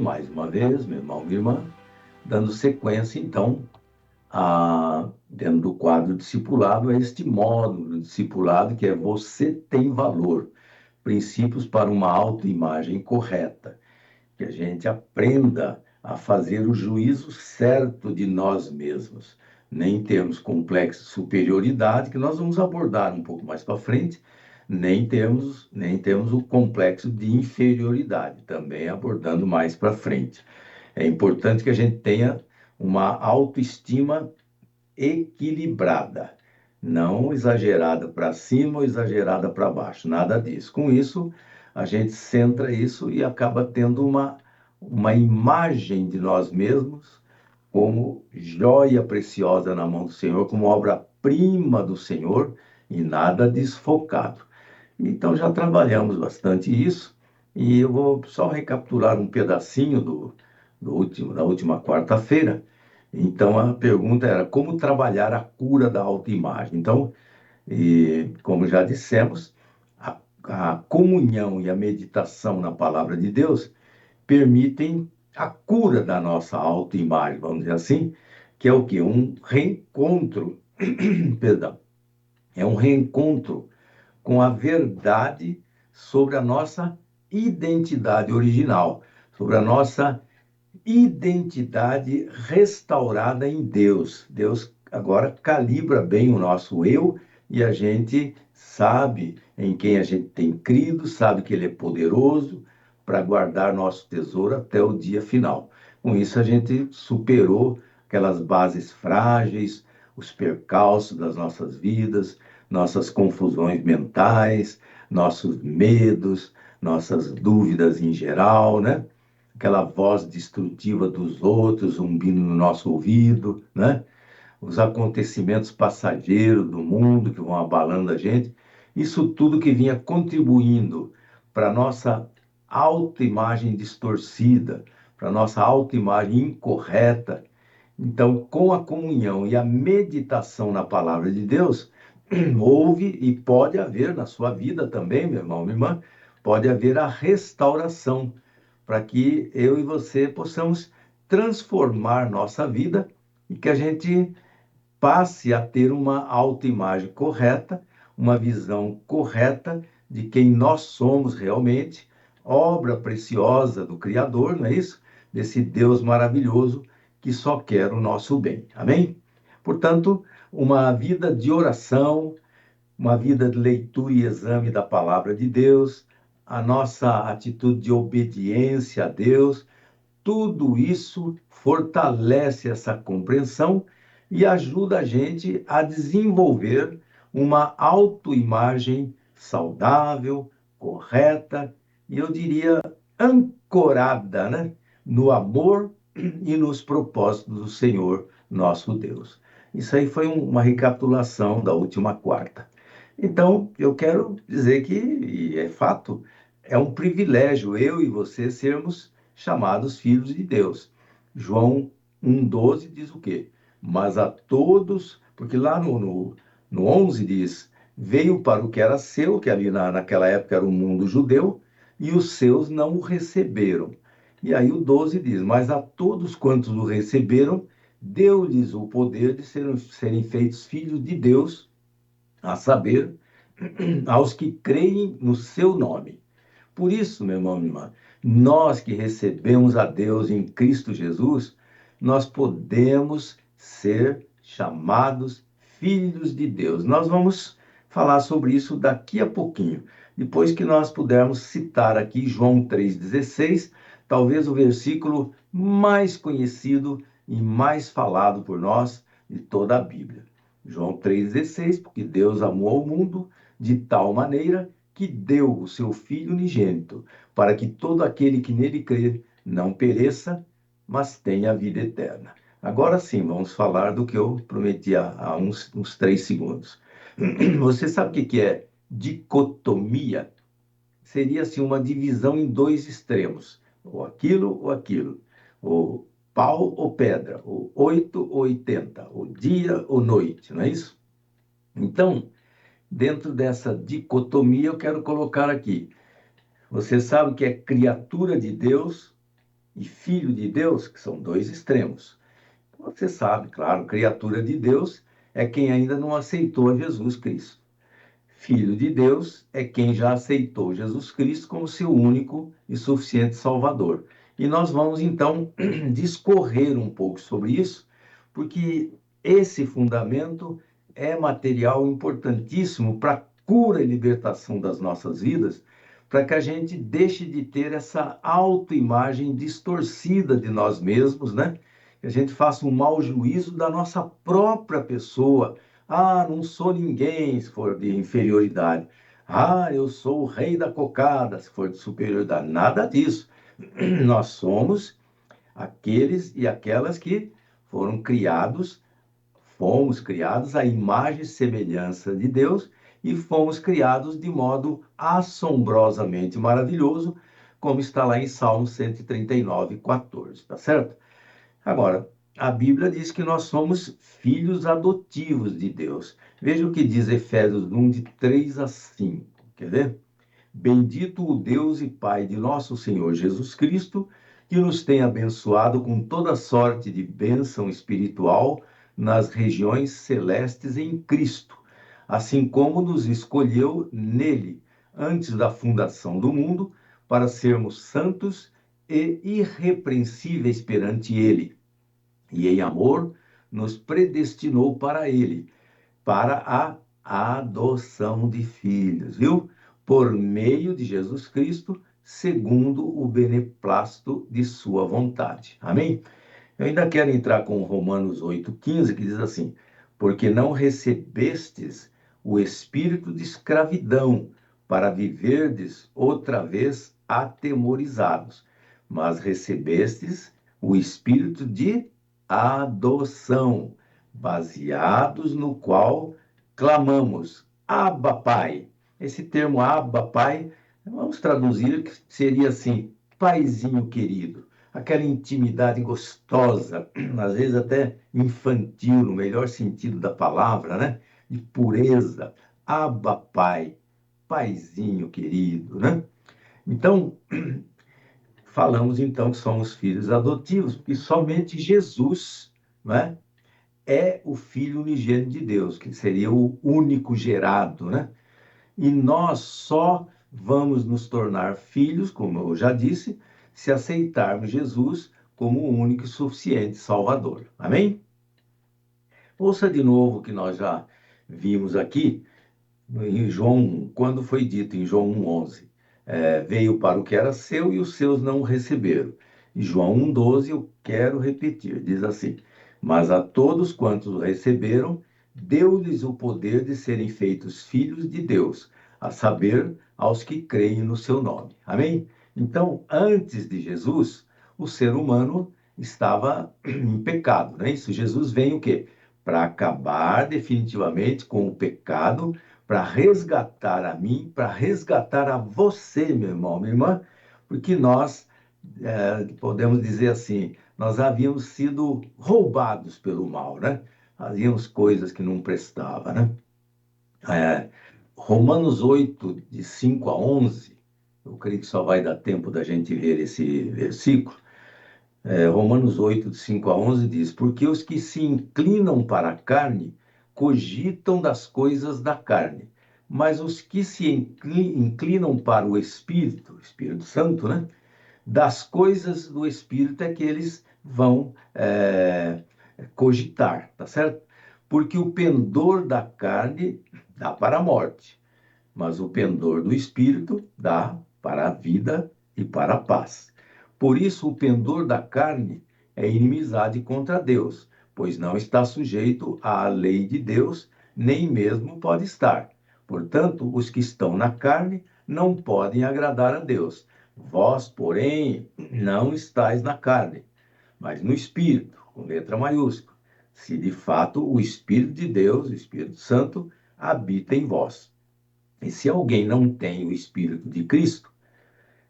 mais uma vez, meu irmão, minha irmã, dando sequência, então, dentro do quadro discipulado, a este módulo discipulado que é Você Tem Valor, Princípios para uma Autoimagem Correta, que a gente aprenda a fazer o juízo certo de nós mesmos, nem termos complexo de superioridade, que nós vamos abordar um pouco mais para frente, nem temos o complexo de inferioridade, também abordando mais para frente. É importante que a gente tenha uma autoestima equilibrada, não exagerada para cima ou exagerada para baixo, nada disso. Com isso, a gente centra isso e acaba tendo uma imagem de nós mesmos como joia preciosa na mão do Senhor, como obra-prima do Senhor e nada desfocado. Então já trabalhamos bastante isso e eu vou só recapitular um pedacinho da última quarta-feira. Então a pergunta era como trabalhar a cura da autoimagem. Então, como já dissemos, a comunhão e a meditação na palavra de Deus permitem a cura da nossa autoimagem, vamos dizer assim, que é o quê? Um reencontro, perdão, é um reencontro com a verdade sobre a nossa identidade original, sobre a nossa identidade restaurada em Deus. Deus agora calibra bem o nosso eu e a gente sabe em quem a gente tem crido, sabe que Ele é poderoso para guardar nosso tesouro até o dia final. Com isso, a gente superou aquelas bases frágeis, os percalços das nossas vidas, nossas confusões mentais, nossos medos, nossas dúvidas em geral, né? Aquela voz destrutiva dos outros zumbindo no nosso ouvido, né? Os acontecimentos passageiros do mundo que vão abalando a gente, isso tudo que vinha contribuindo para a nossa autoimagem distorcida, para a nossa autoimagem incorreta. Então, com a comunhão e a meditação na palavra de Deus, houve e pode haver na sua vida também, meu irmão, minha irmã, pode haver a restauração para que eu e você possamos transformar nossa vida e que a gente passe a ter uma autoimagem correta, uma visão correta de quem nós somos realmente, obra preciosa do Criador, não é isso? Desse Deus maravilhoso que só quer o nosso bem. Amém? Portanto, uma vida de oração, uma vida de leitura e exame da palavra de Deus, a nossa atitude de obediência a Deus, tudo isso fortalece essa compreensão e ajuda a gente a desenvolver uma autoimagem saudável, correta e eu diria ancorada, né, no amor e nos propósitos do Senhor nosso Deus. Isso aí foi uma recapitulação da última quarta. Então, eu quero dizer que, e é fato, é um privilégio eu e você sermos chamados filhos de Deus. João 1,12 diz o quê? Mas a todos, porque lá no 11 diz, veio para o que era seu, que ali naquela época era o mundo judeu, e os seus não o receberam. E aí o 12 diz, mas a todos quantos o receberam, deu-lhes o poder de serem feitos filhos de Deus, a saber, aos que creem no seu nome. Por isso, meu irmão, minha irmã, nós que recebemos a Deus em Cristo Jesus, nós podemos ser chamados filhos de Deus. Nós vamos falar sobre isso daqui a pouquinho, depois que nós pudermos citar aqui João 3,16, talvez o versículo mais conhecido e mais falado por nós de toda a Bíblia. João 3,16, porque Deus amou o mundo de tal maneira que deu o seu Filho unigênito, para que todo aquele que nele crer não pereça, mas tenha a vida eterna. Agora sim, vamos falar do que eu prometi há uns 3 segundos. Você sabe o que é dicotomia? Seria assim uma divisão em dois extremos, ou aquilo, ou pau ou pedra, ou 8 ou 80, ou dia ou noite, não é isso? Então, dentro dessa dicotomia, eu quero colocar aqui. Você sabe que é criatura de Deus e filho de Deus, que são dois extremos. Você sabe, claro, criatura de Deus é quem ainda não aceitou Jesus Cristo. Filho de Deus é quem já aceitou Jesus Cristo como seu único e suficiente Salvador. E nós vamos então discorrer um pouco sobre isso, porque esse fundamento é material importantíssimo para a cura e libertação das nossas vidas, para que a gente deixe de ter essa autoimagem distorcida de nós mesmos, né? Que a gente faça um mau juízo da nossa própria pessoa. Ah, não sou ninguém, se for de inferioridade. Ah, eu sou o rei da cocada, se for de superioridade. Nada disso. Nós somos aqueles e aquelas que foram criados, fomos criados à imagem e semelhança de Deus e fomos criados de modo assombrosamente maravilhoso, como está lá em Salmo 139, 14, tá certo? Agora, a Bíblia diz que nós somos filhos adotivos de Deus. Veja o que diz Efésios 1, de 3 a 5. Quer ver? Bendito o Deus e Pai de nosso Senhor Jesus Cristo, que nos tem abençoado com toda sorte de bênção espiritual nas regiões celestes em Cristo, assim como nos escolheu nele, antes da fundação do mundo, para sermos santos e irrepreensíveis perante ele. E em amor nos predestinou para ele, para a adoção de filhos, viu? Por meio de Jesus Cristo, segundo o beneplácito de sua vontade. Amém? Eu ainda quero entrar com Romanos 8,15, que diz assim: porque não recebestes o espírito de escravidão para viverdes outra vez atemorizados, mas recebestes o espírito de adoção, baseados no qual clamamos, Abba, Pai. Esse termo Abba, Pai, vamos traduzir que seria assim, paizinho querido, aquela intimidade gostosa, às vezes até infantil, no melhor sentido da palavra, né? De pureza. Abba, Pai, paizinho querido, né? Então, falamos então que somos filhos adotivos, porque somente Jesus, né, é o Filho unigênito de Deus, que seria o único gerado, né? E nós só vamos nos tornar filhos, como eu já disse, se aceitarmos Jesus como o único e suficiente Salvador. Amém? Ouça de novo o que nós já vimos aqui em João, quando foi dito em João 1,11. Veio para o que era seu e os seus não o receberam. E João 1,12, eu quero repetir, diz assim: mas a todos quantos o receberam, deu-lhes o poder de serem feitos filhos de Deus, a saber, aos que creem no seu nome. Amém? Então, antes de Jesus, o ser humano estava em pecado, né? Isso, Jesus vem o quê? Para acabar definitivamente com o pecado, para resgatar a mim, para resgatar a você, meu irmão, minha irmã, porque nós, podemos dizer assim, nós havíamos sido roubados pelo mal, né? Fazíamos coisas que não prestavam, né? É, Romanos 8, de 5 a 11, eu creio que só vai dar tempo da gente ver esse versículo. Romanos 8, de 5 a 11 diz: porque os que se inclinam para a carne cogitam das coisas da carne, mas os que se inclinam para o Espírito, Espírito Santo, né? Das coisas do Espírito é que eles vão cogitar, tá certo? Porque o pendor da carne dá para a morte, mas o pendor do Espírito dá para a vida e para a paz. Por isso, o pendor da carne é inimizade contra Deus, pois não está sujeito à lei de Deus, nem mesmo pode estar. Portanto, os que estão na carne não podem agradar a Deus. Vós, porém, não estáis na carne, mas no Espírito, com letra maiúscula, se de fato o Espírito de Deus, o Espírito Santo, habita em vós. E se alguém não tem o Espírito de Cristo,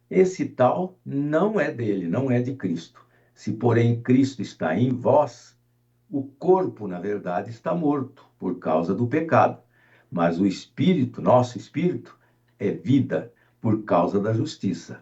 esse tal não é dele, não é de Cristo. Se, porém, Cristo está em vós, o corpo, na verdade, está morto por causa do pecado, mas o Espírito, nosso Espírito, é vida por causa da justiça.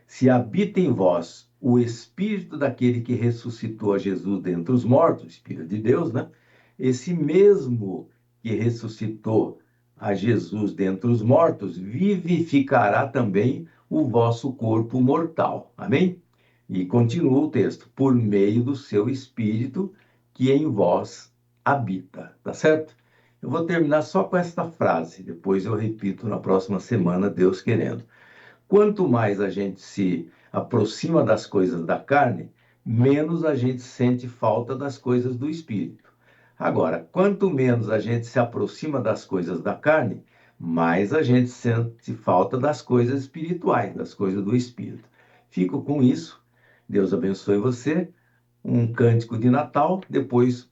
Se habita em vós o Espírito daquele que ressuscitou a Jesus dentre os mortos, o Espírito de Deus, né? Esse mesmo que ressuscitou a Jesus dentre os mortos, vivificará também o vosso corpo mortal. Amém? E continua o texto, por meio do seu Espírito que em vós habita. Tá certo? Eu vou terminar só com esta frase, depois eu repito na próxima semana, Deus querendo. Quanto mais a gente se aproxima das coisas da carne, menos a gente sente falta das coisas do espírito. Agora, quanto menos a gente se aproxima das coisas da carne, mais a gente sente falta das coisas espirituais, das coisas do espírito. Fico com isso. Deus abençoe você. Um cântico de Natal, depois